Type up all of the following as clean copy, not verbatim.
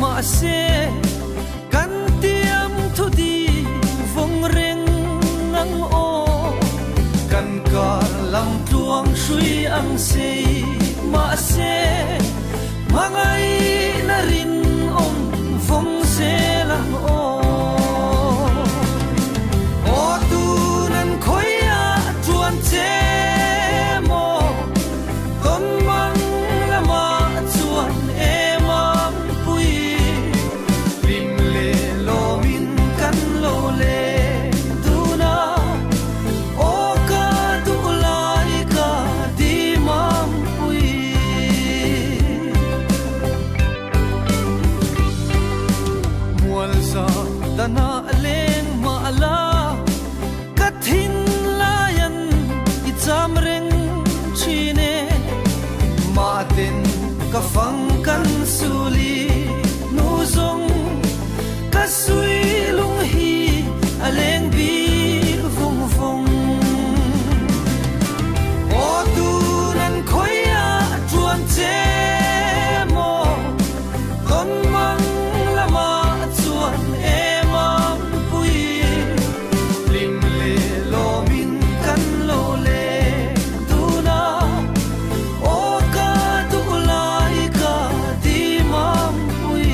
ma se kan tiam thu di vong reng ngang o kan kar lam tuang shui ang se ma se mangai na rin om vong se lang o tu nan khoya chuan che mo ton mang lama chuan emam pui lim le lo min kan lo le tuna o ka tu lai ka di mam pui mual sa dana leng ma ala kathin layan icham reng chine ma ten ka phang kan suli nu zong ka sui lung hi aleng bi vung vung o tu nan khoya chuan che mo kon mang lama chuan emam pui lim le lo min kan lo le tuna o ka tu lai ka di mam pui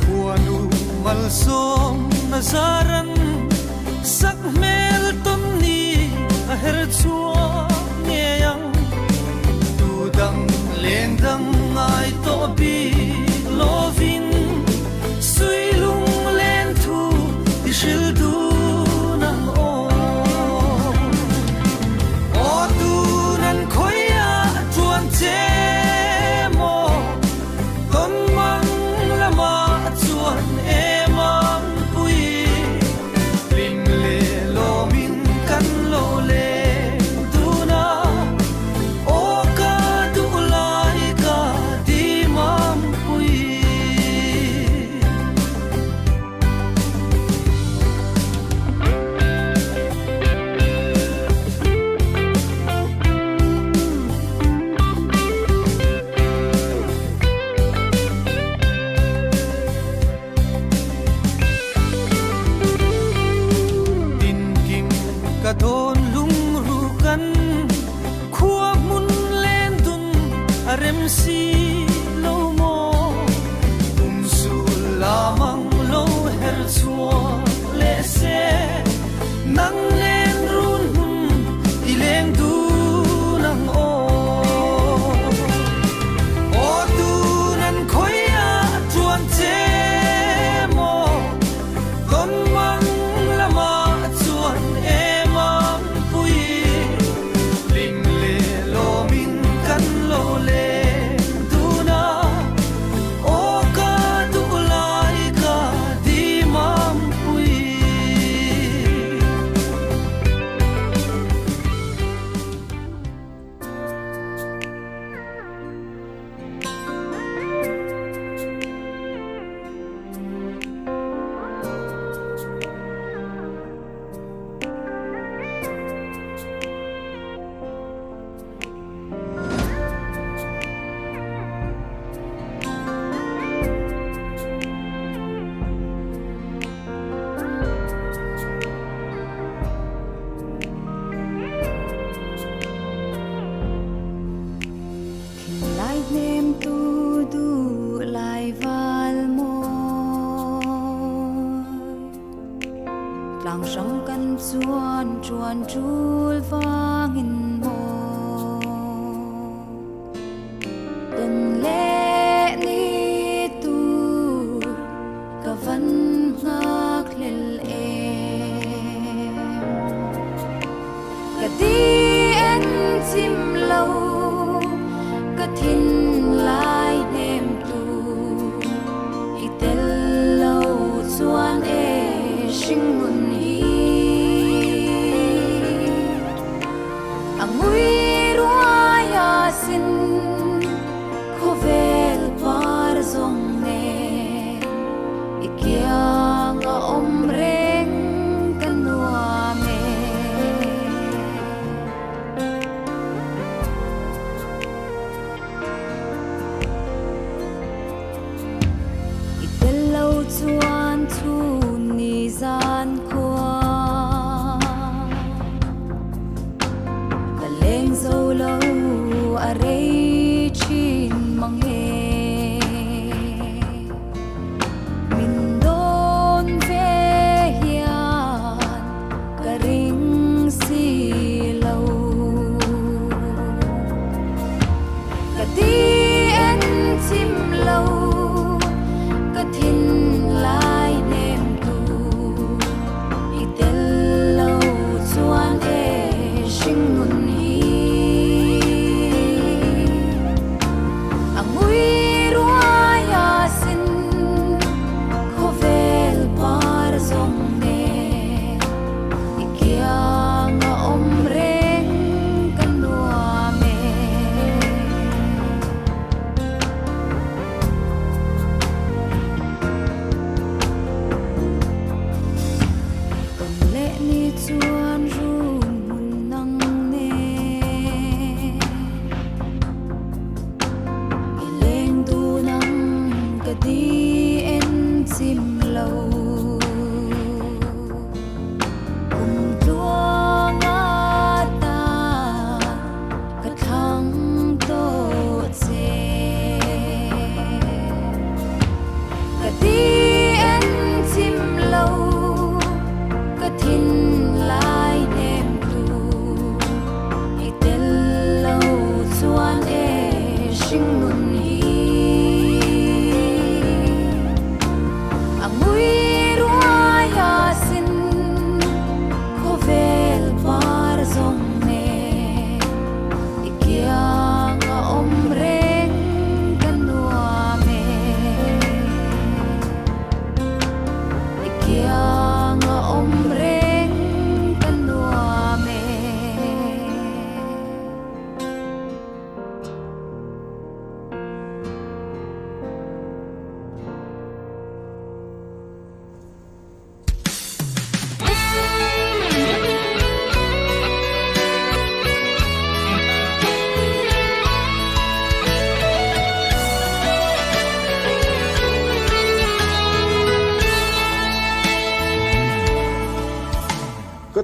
khuanu mal som nazaran sak mel tom ni a her chua nge yang tu dang leng dang ai to bi lovin sui lung len thu ti shil du nang o tu nan khoya chuan che mo ton mang lama chuan emam pui lim le lo min kan lo le tuna o ka tu lai ka di mam pui tin kim ka don lung ru kan khua mun len dun arem si lo mo su lamang lo her chua le se nang len run hun ileng du nang o tu nan khoya chuan che mo kon mang lama chuan emam pui lim le lo min kan lo le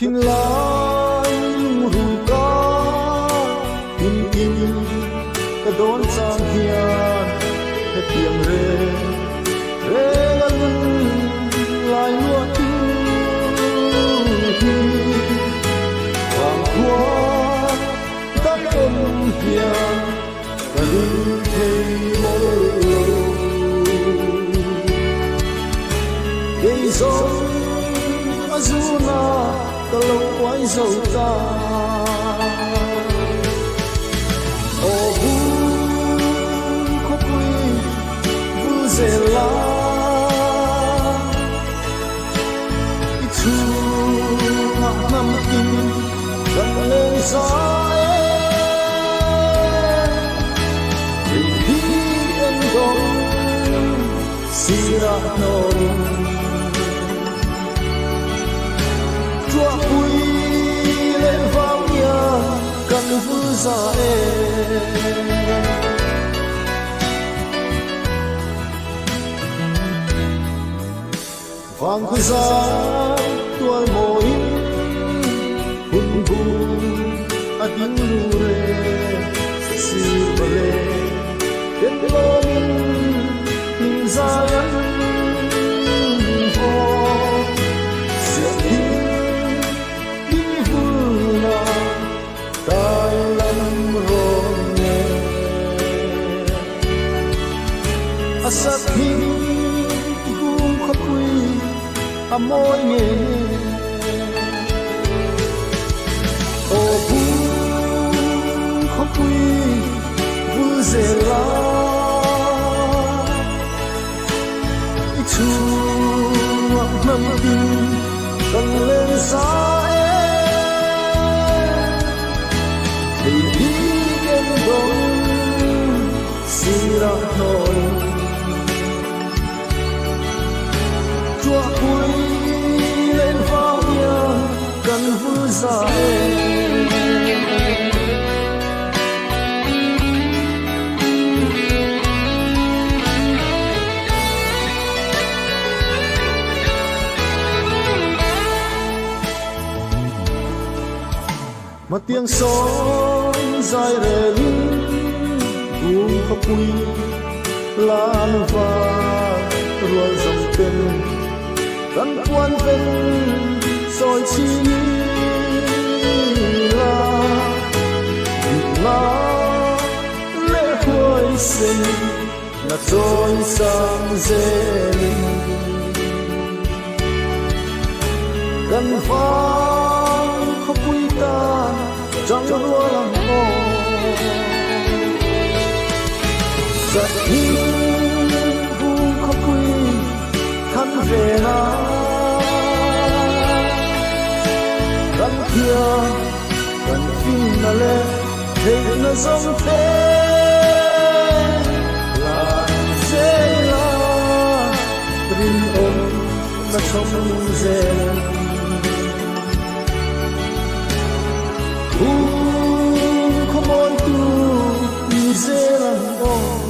thìn lai ru ka in in ka don sang hian he piang re re lan lai lo tu hi wang khua ta om hian ka lu thei mo gei zong azuna ka lo quay dầu ta ô bu khóc quy vu dê la chu ngạc năm kim gần lên gió em đi em gom si ra non chúa quy lên vào nhà cần vui ra vàng khơi ra tuổi mồi hùng hùng a tiếng lure si bale đến lom mình ra ăn vô sắc hình gung khóc quy a môi nhẹ ô gung khóc quy vu dê la chu năm tin cần lên giá thì đi em đông si ra thôi chúa quy lên vào nhà cần vui ra mà tiếng sóng dài rền buông khóc quy lan vàng ruộng dòng tên gắn quan vinh rồi chi là lễ khôi sinh là trôi sang dê gần vang khóc quy ta chẳng đua lòng ô giật hiu vu khóc quy khăn về na gần kia gần phim na lê thấy nó giống thế là dễ la rin ôm nó sống dễ không ôn tu dễ làm ô